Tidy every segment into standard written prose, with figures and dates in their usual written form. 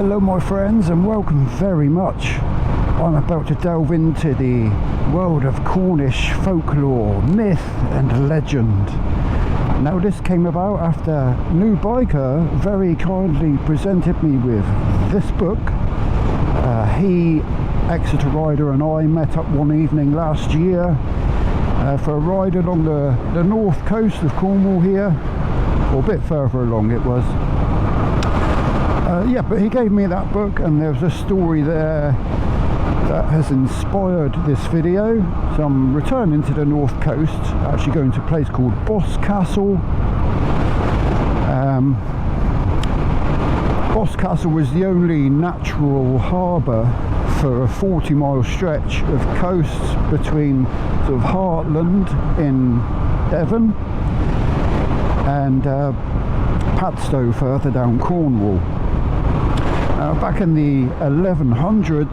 Hello my friends and welcome very much. I'm about to delve into the world of Cornish folklore, myth and legend. Now this came about after New Biker very kindly presented me with this book. He, Exeter Rider and I met up one evening last year for a ride along the north coast of Cornwall here, or a bit further along it was. Yeah, but he gave me that book and there's a story there that has inspired this video. So I'm returning to the north coast, actually going to a place called Boscastle. Boscastle was the only natural harbour for a 40-mile stretch of coast between sort of Heartland in Devon and Padstow further down Cornwall. Back in the 1100s,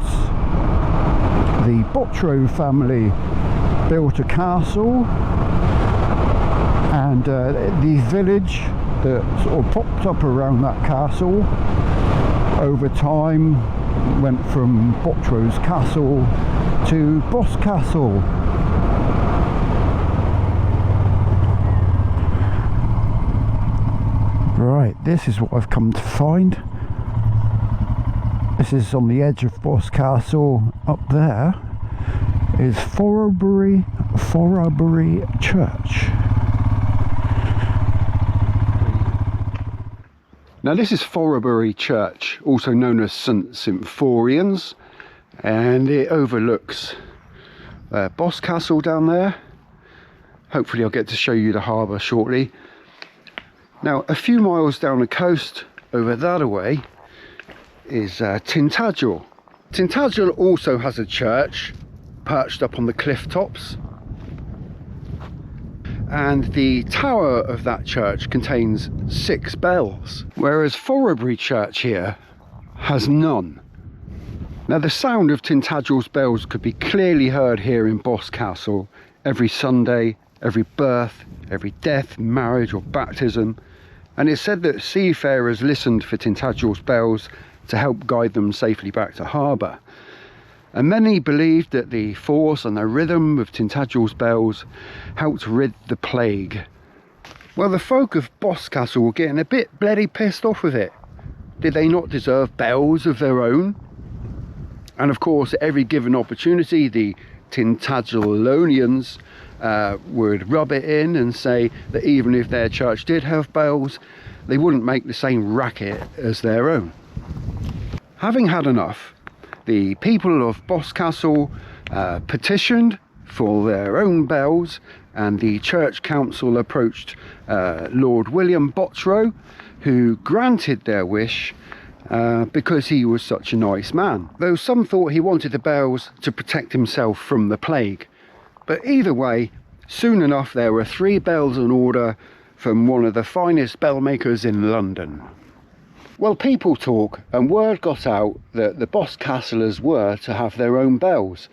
the Botro family built a castle, and the village that sort of popped up around that castle over time went from Botro's castle to Boscastle. Right, this is what I've come to find. This is on the edge of Boscastle. Up there is Forrabury Church. Now this is Forrabury Church, also known as St Symphorian's, and it overlooks Boscastle down there. Hopefully I'll get to show you the harbour shortly. Now a few miles down the coast over that way is Tintagel. Tintagel also has a church perched up on the cliff tops, and the tower of that church contains 6 bells, whereas Forrabury Church here has none. Now the sound of Tintagel's bells could be clearly heard here in Boscastle every Sunday, every birth, every death, marriage or baptism, and it's said that seafarers listened for Tintagel's bells to help guide them safely back to harbour. And many believed that the force and the rhythm of Tintagel's bells helped rid the plague. Well, the folk of Boscastle were getting a bit bloody pissed off with it. Did they not deserve bells of their own? And of course, at every given opportunity, the Tintagelonians would rub it in and say that even if their church did have bells, they wouldn't make the same racket as their own. Having had enough, the people of Boscastle petitioned for their own bells, and the church council approached Lord William Botro, who granted their wish because he was such a nice man, though some thought he wanted the bells to protect himself from the plague. But either way, soon enough there were 3 bells in order from one of the finest bell makers in London. Well, people talk, and word got out that the Boscastlers were to have their own bells,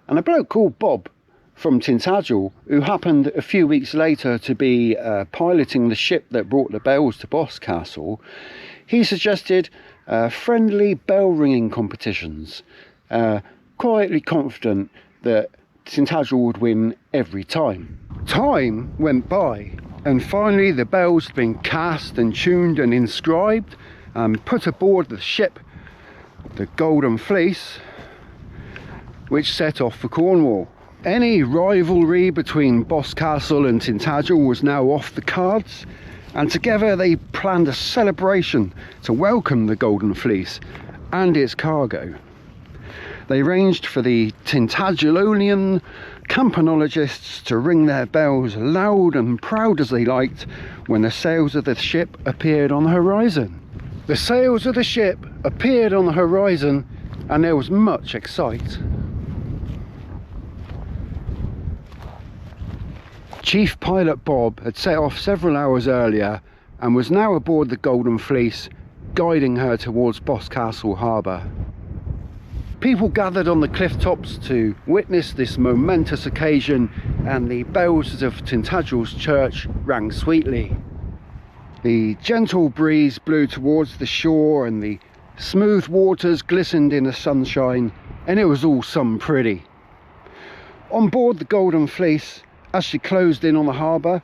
and a bloke called Bob from Tintagel, who happened a few weeks later to be piloting the ship that brought the bells to Boscastle, he suggested friendly bell ringing competitions, quietly confident that Tintagel would win every time. Time went by, and finally the bells had been cast and tuned and inscribed and put aboard the ship, the Golden Fleece, which set off for Cornwall. Any rivalry between Boscastle and Tintagel was now off the cards, and together they planned a celebration to welcome the Golden Fleece and its cargo. They arranged for the Tintagelonian campanologists to ring their bells loud and proud as they liked when the sails of the ship appeared on the horizon. The sails of the ship appeared on the horizon, and there was much excitement. Chief Pilot Bob had set off several hours earlier and was now aboard the Golden Fleece, guiding her towards Boscastle Harbour. People gathered on the cliff tops to witness this momentous occasion, and the bells of Tintagel's church rang sweetly. The gentle breeze blew towards the shore, and the Smooth waters glistened in the sunshine, and it was all some pretty. On board the Golden Fleece, as she closed in on the harbour,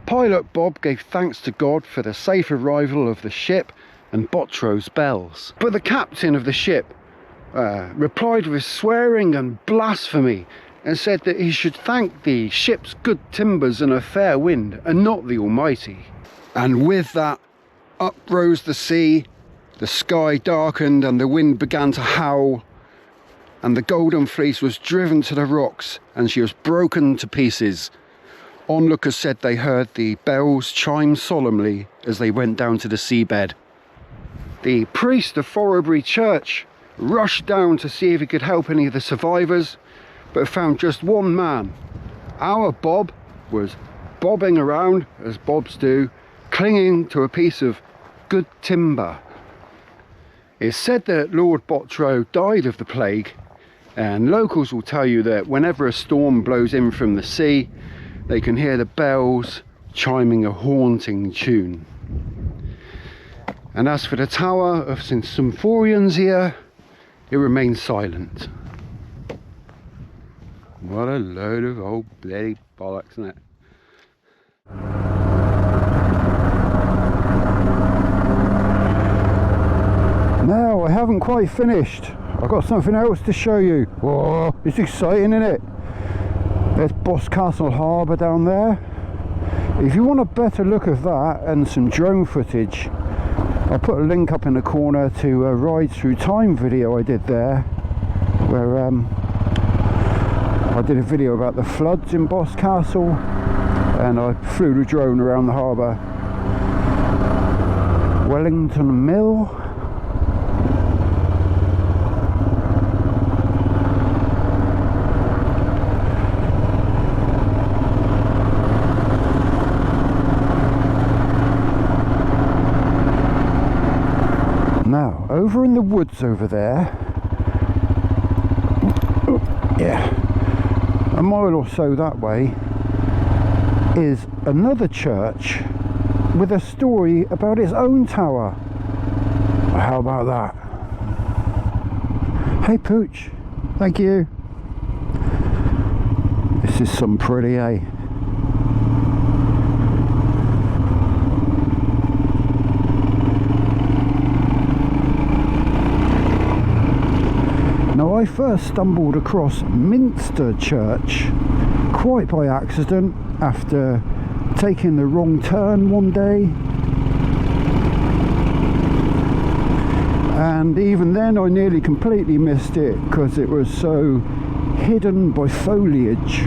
Pilot Bob gave thanks to God for the safe arrival of the ship and Bottrow's bells. But the captain of the ship replied with swearing and blasphemy, and said that he should thank the ship's good timbers and a fair wind, and not the Almighty. And with that, up rose the sea, the sky darkened and the wind began to howl, and the Golden Fleece was driven to the rocks, and she was broken to pieces. Onlookers said they heard the bells chime solemnly as they went down to the seabed. The priest of Forrabury Church rushed down to see if he could help any of the survivors, but found just one man. Our Bob was bobbing around, as Bobs do, clinging to a piece of good timber. It's said that Lord Bottrow died of the plague, and locals will tell you that whenever a storm blows in from the sea, they can hear the bells chiming a haunting tune. And as for the tower of St Symphorian's here, it remains silent. What a load of old bloody bollocks, isn't it? Now, I haven't quite finished. I've got something else to show you. Whoa, it's exciting, isn't it? There's Boscastle Harbour down there. If you want a better look of that and some drone footage, I'll put a link up in the corner to a Ride Through Time video I did there, where I did a video about the floods in Boscastle, and I flew the drone around the harbour. Wellington Mill. Now, over in the woods over there, yeah, a mile or so that way, is another church with a story about its own tower. How about that? Hey Pooch, thank you. This is some pretty, eh? Now, I first stumbled across Minster Church quite by accident after taking the wrong turn one day, and even then I nearly completely missed it because it was so hidden by foliage.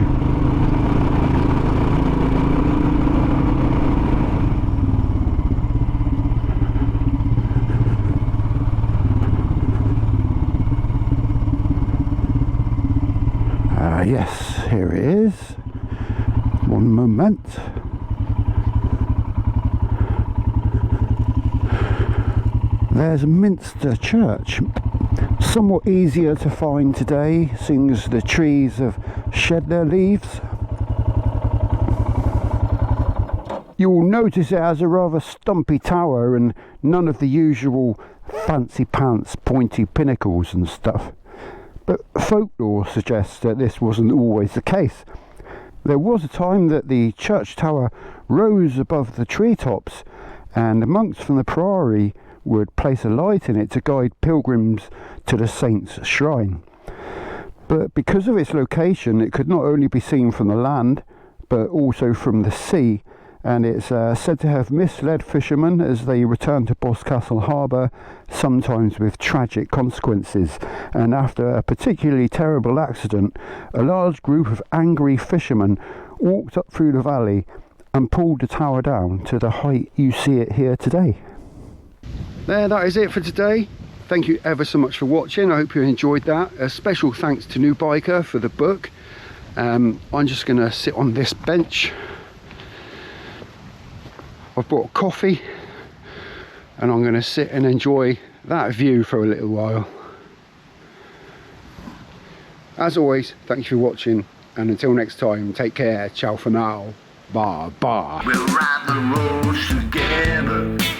Yes, here it is. One moment. There's Minster Church. Somewhat easier to find today, seeing as the trees have shed their leaves. You'll notice it has a rather stumpy tower and none of the usual fancy pants pointy pinnacles and stuff. But folklore suggests that this wasn't always the case. There was a time that the church tower rose above the treetops, and monks from the priory would place a light in it to guide pilgrims to the saint's shrine. But because of its location, it could not only be seen from the land, but also from the sea, and it's said to have misled fishermen as they returned to Boscastle Harbour, sometimes with tragic consequences. And after a particularly terrible accident, a large group of angry fishermen walked up through the valley and pulled the tower down to the height you see it here today. There, that is it for today. Thank you ever so much for watching. I hope you enjoyed that. A special thanks to New Biker for the book. I'm just going to sit on this bench. I've brought coffee and I'm going to sit and enjoy that view for a little while. As always, thank you for watching, and until next time, take care. Ciao for now. Bye bye. We'll ride the roads together.